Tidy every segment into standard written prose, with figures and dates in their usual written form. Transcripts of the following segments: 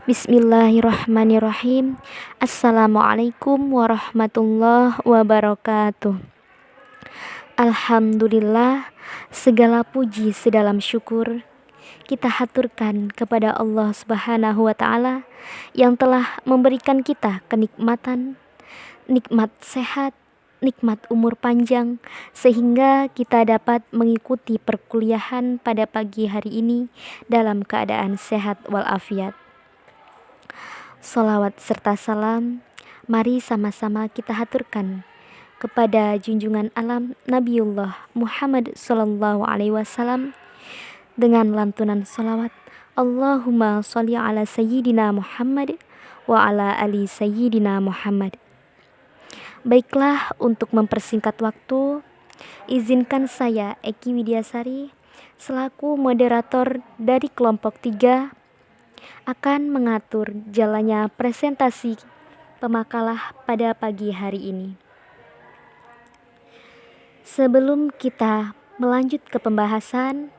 Bismillahirrahmanirrahim. Assalamualaikum warahmatullahi wabarakatuh. Alhamdulillah, segala puji sedalam syukur kita haturkan kepada Allah Subhanahu wa taala yang telah memberikan kita kenikmatan, nikmat sehat, nikmat umur panjang sehingga kita dapat mengikuti perkuliahan pada pagi hari ini dalam keadaan sehat walafiat. Salawat serta salam, mari sama-sama kita haturkan kepada junjungan alam Nabiullah Muhammad Sallallahu Alaihi Wasallam dengan lantunan salawat Allahumma sholli ala Sayyidina Muhammad wa ala ali Sayyidina Muhammad. Baiklah, untuk mempersingkat waktu, izinkan saya Eki Widiasari selaku moderator dari kelompok 3 akan mengatur jalannya presentasi pemakalah pada pagi hari ini. Sebelum kita melanjut ke pembahasan,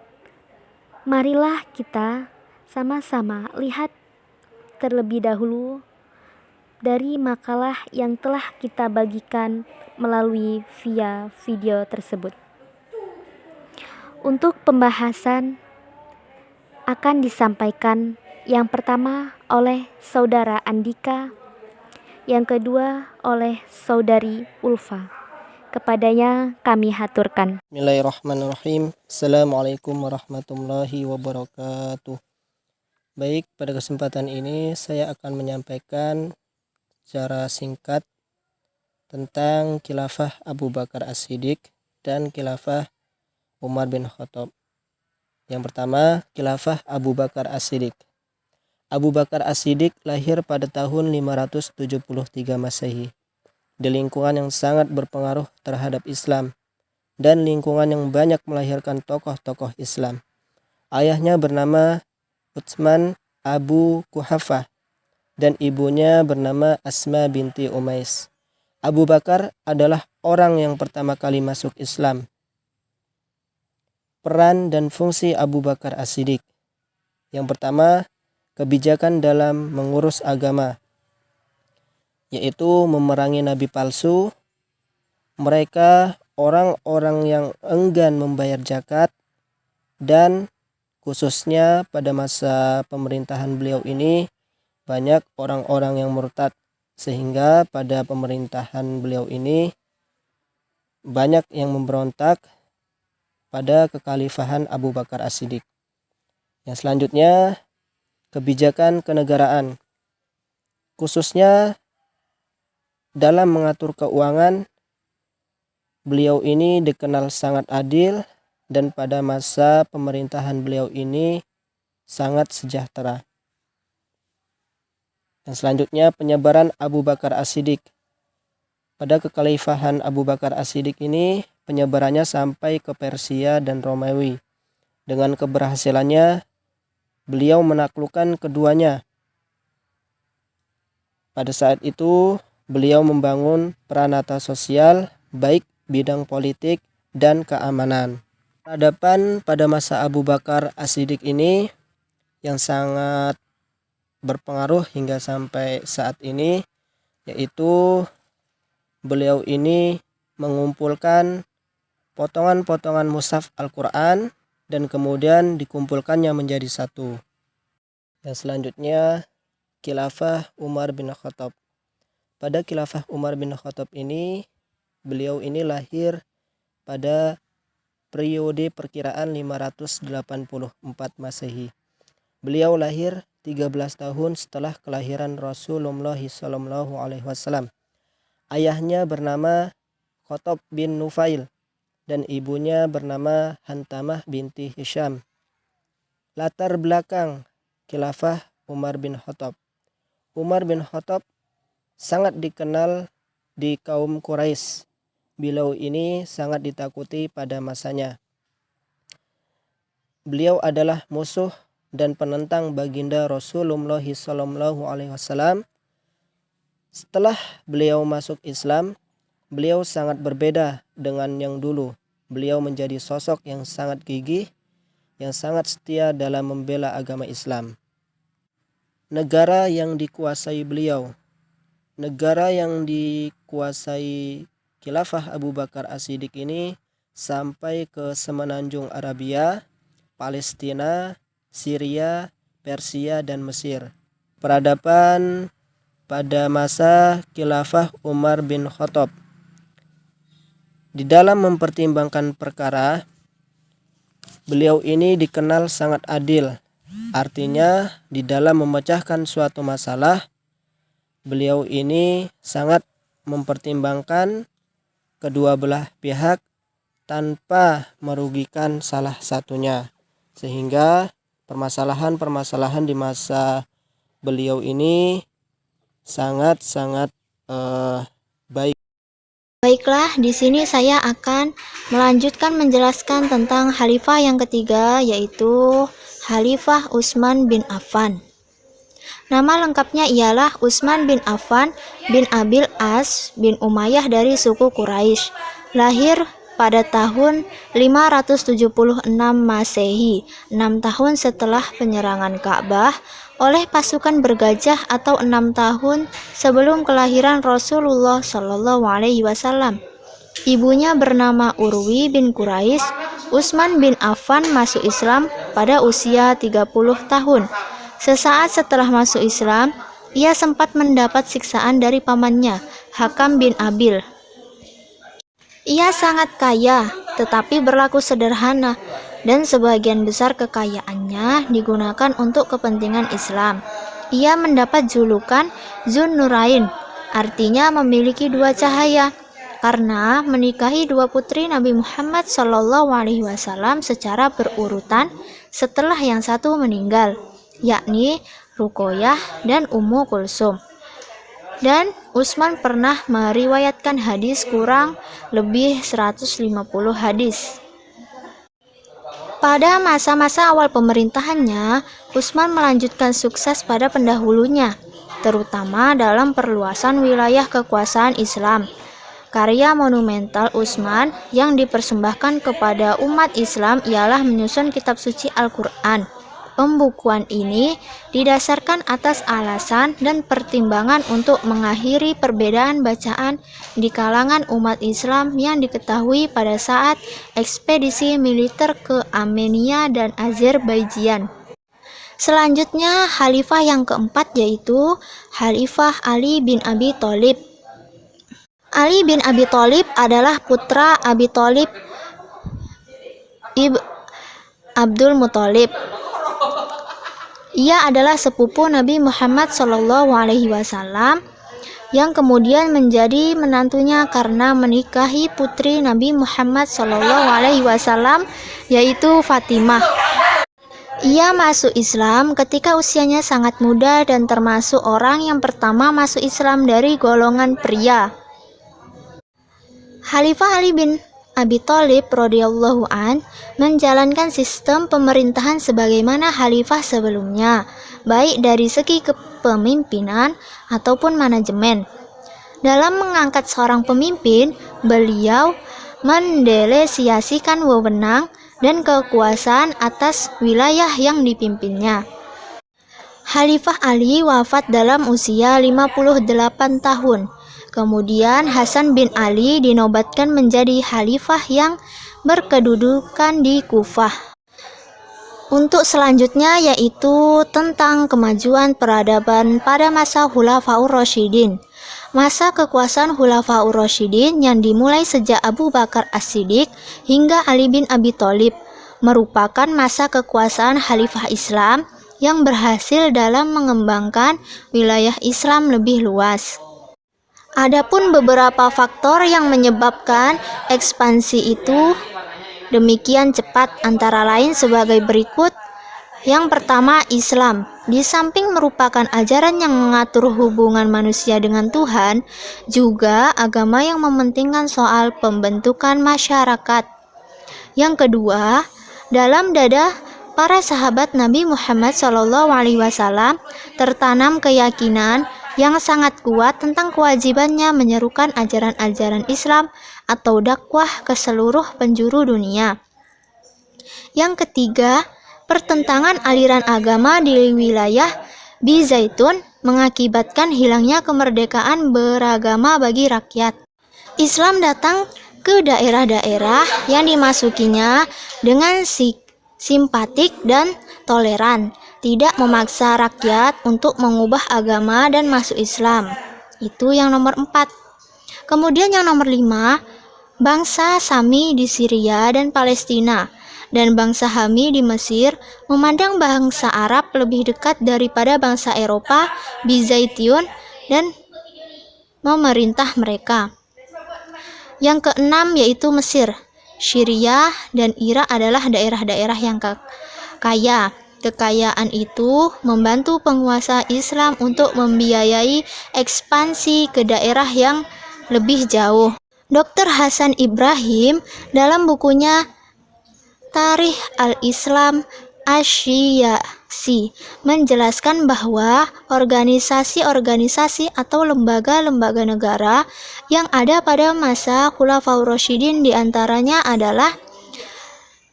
marilah kita sama-sama lihat terlebih dahulu dari makalah yang telah kita bagikan melalui via video tersebut. Untuk pembahasan akan disampaikan yang pertama oleh Saudara Andika, yang kedua oleh Saudari Ulfa. Kepadanya kami haturkan. Bismillahirrahmanirrahim. Assalamualaikum warahmatullahi wabarakatuh. Baik, pada kesempatan ini saya akan menyampaikan secara singkat tentang khilafah Abu Bakar As-Siddiq dan khilafah Umar bin Khattab. Yang pertama, khilafah Abu Bakar As-Siddiq. Abu Bakar As-Siddiq lahir pada tahun 573 Masehi di lingkungan yang sangat berpengaruh terhadap Islam dan lingkungan yang banyak melahirkan tokoh-tokoh Islam. Ayahnya bernama Utsman Abu Kuhafah dan ibunya bernama Asma binti Umais. Abu Bakar adalah orang yang pertama kali masuk Islam. Peran dan fungsi Abu Bakar As-Siddiq. Yang pertama, kebijakan dalam mengurus agama, yaitu memerangi nabi palsu. Mereka orang-orang yang enggan membayar zakat, dan khususnya pada masa pemerintahan beliau ini banyak orang-orang yang murtad, sehingga pada pemerintahan beliau ini banyak yang memberontak pada kekhalifahan Abu Bakar As-Siddiq. Yang selanjutnya, kebijakan kenegaraan, khususnya dalam mengatur keuangan. Beliau ini dikenal sangat adil dan pada masa pemerintahan beliau ini sangat sejahtera. Yang selanjutnya, penyebaran Abu Bakar As-Siddiq. Pada kekhalifahan Abu Bakar As-Siddiq ini penyebarannya sampai ke Persia dan Romawi. Dengan keberhasilannya, beliau menaklukkan keduanya. Pada saat itu, beliau membangun peranata sosial, baik bidang politik dan keamanan. Peradaban pada masa Abu Bakar As-Siddiq ini yang sangat berpengaruh hingga sampai saat ini, yaitu beliau ini mengumpulkan potongan-potongan mushaf Al-Quran dan kemudian dikumpulkannya menjadi satu. Yang selanjutnya, khilafah Umar bin Khattab. Pada khilafah Umar bin Khattab ini, beliau ini lahir pada periode perkiraan 584 Masehi. Beliau lahir 13 tahun setelah kelahiran Rasulullah SAW. Ayahnya bernama Khattab bin Nufail dan ibunya bernama Hantamah binti Hisham. Latar belakang khilafah Umar bin Khattab. Umar bin Khattab sangat dikenal di kaum Quraisy. Beliau ini sangat ditakuti pada masanya. Beliau adalah musuh dan penentang baginda Rasulullah SAW. Setelah beliau masuk Islam, beliau sangat berbeda dengan yang dulu. Beliau menjadi sosok yang sangat gigih, yang sangat setia dalam membela agama Islam. negara yang dikuasai beliau. Negara yang dikuasai Khilafah Abu Bakar As-Siddiq ini sampai ke semenanjung Arabia, Palestina, Syria, Persia, dan Mesir. Peradaban pada masa Khilafah Umar bin Khattab. Di dalam mempertimbangkan perkara, beliau ini dikenal sangat adil. Artinya, di dalam memecahkan suatu masalah, beliau ini sangat mempertimbangkan kedua belah pihak tanpa merugikan salah satunya. Sehingga permasalahan-permasalahan di masa beliau ini sangat-sangat baik. Baiklah, di sini saya akan melanjutkan menjelaskan tentang khalifah yang ketiga, yaitu Khalifah Utsman bin Affan. Nama lengkapnya ialah Utsman bin Affan bin Abil As bin Umayyah dari suku Quraisy. Lahir pada tahun 576 Masehi, 6 tahun setelah penyerangan Ka'bah oleh pasukan bergajah atau 6 tahun sebelum kelahiran Rasulullah Shallallahu Alaihi Wasallam. Ibunya bernama Urwi bin Quraisy. Utsman bin Affan masuk Islam pada usia 30 tahun. Sesaat setelah masuk Islam, ia sempat mendapat siksaan dari pamannya, Hakam bin Abil. Ia sangat kaya, tetapi berlaku sederhana, dan sebagian besar kekayaannya digunakan untuk kepentingan Islam. Ia mendapat julukan Zun Nurain, artinya memiliki dua cahaya, karena menikahi dua putri Nabi Muhammad SAW secara berurutan setelah yang satu meninggal, yakni Ruqayyah dan Ummu Kulsum. Dan Utsman pernah meriwayatkan hadis kurang lebih 150 hadis. Pada masa-masa awal pemerintahannya, Utsman melanjutkan sukses pada pendahulunya, terutama dalam perluasan wilayah kekuasaan Islam. Karya monumental Utsman yang dipersembahkan kepada umat Islam ialah menyusun kitab suci Al-Quran. Pembukuan ini didasarkan atas alasan dan pertimbangan untuk mengakhiri perbedaan bacaan di kalangan umat Islam yang diketahui pada saat ekspedisi militer ke Armenia dan Azerbaijan. Selanjutnya, khalifah yang keempat yaitu Khalifah Ali bin Abi Thalib. Ali bin Abi Thalib adalah putra Abi Thalib ibn Abdul Muthalib. Ia adalah sepupu Nabi Muhammad SAW yang kemudian menjadi menantunya karena menikahi putri Nabi Muhammad SAW, yaitu Fatimah. Ia masuk Islam ketika usianya sangat muda dan termasuk orang yang pertama masuk Islam dari golongan pria. Khalifah Ali bin Abi Thalib radhiyallahu an menjalankan sistem pemerintahan sebagaimana khalifah sebelumnya, baik dari segi kepemimpinan ataupun manajemen. Dalam mengangkat seorang pemimpin, beliau mendelegasikan wewenang dan kekuasaan atas wilayah yang dipimpinnya. Khalifah Ali wafat dalam usia 58 tahun. Kemudian Hasan bin Ali dinobatkan menjadi khalifah yang berkedudukan di Kufah. Untuk selanjutnya yaitu tentang kemajuan peradaban pada masa Khulafaur Rasyidin. Masa kekuasaan Khulafaur Rasyidin yang dimulai sejak Abu Bakar As-Siddiq hingga Ali bin Abi Thalib merupakan masa kekuasaan khalifah Islam yang berhasil dalam mengembangkan wilayah Islam lebih luas. Adapun beberapa faktor yang menyebabkan ekspansi itu demikian cepat antara lain sebagai berikut. Yang pertama, Islam. Di samping merupakan ajaran yang mengatur hubungan manusia dengan Tuhan, juga agama yang mementingkan soal pembentukan masyarakat. Yang kedua, dalam dada para sahabat Nabi Muhammad SAW tertanam keyakinan yang sangat kuat tentang kewajibannya menyerukan ajaran-ajaran Islam atau dakwah ke seluruh penjuru dunia. Yang ketiga, pertentangan aliran agama di wilayah Bizaitun mengakibatkan hilangnya kemerdekaan beragama bagi rakyat. Islam datang ke daerah-daerah yang dimasukinya dengan simpatik dan toleran, tidak memaksa rakyat untuk mengubah agama dan masuk Islam. Itu yang nomor 4. Kemudian yang nomor 5, bangsa Sami di Syria dan Palestina dan bangsa Hami di Mesir memandang bangsa Arab lebih dekat daripada bangsa Eropa, Bizaitiun, dan memerintah mereka. Yang keenam yaitu Mesir. Syria dan Irak adalah daerah-daerah yang kaya. Kekayaan itu membantu penguasa Islam untuk membiayai ekspansi ke daerah yang lebih jauh. Dr. Hasan Ibrahim dalam bukunya Tarikh al-Islam Asy-Syiasi menjelaskan bahwa organisasi-organisasi atau lembaga-lembaga negara yang ada pada masa Khulafaur Rasyidin diantaranya adalah: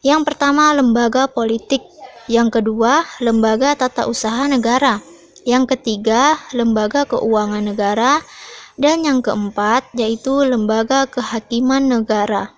yang pertama, lembaga politik; yang kedua, lembaga tata usaha negara; yang ketiga, lembaga keuangan negara; dan yang keempat yaitu lembaga kehakiman negara.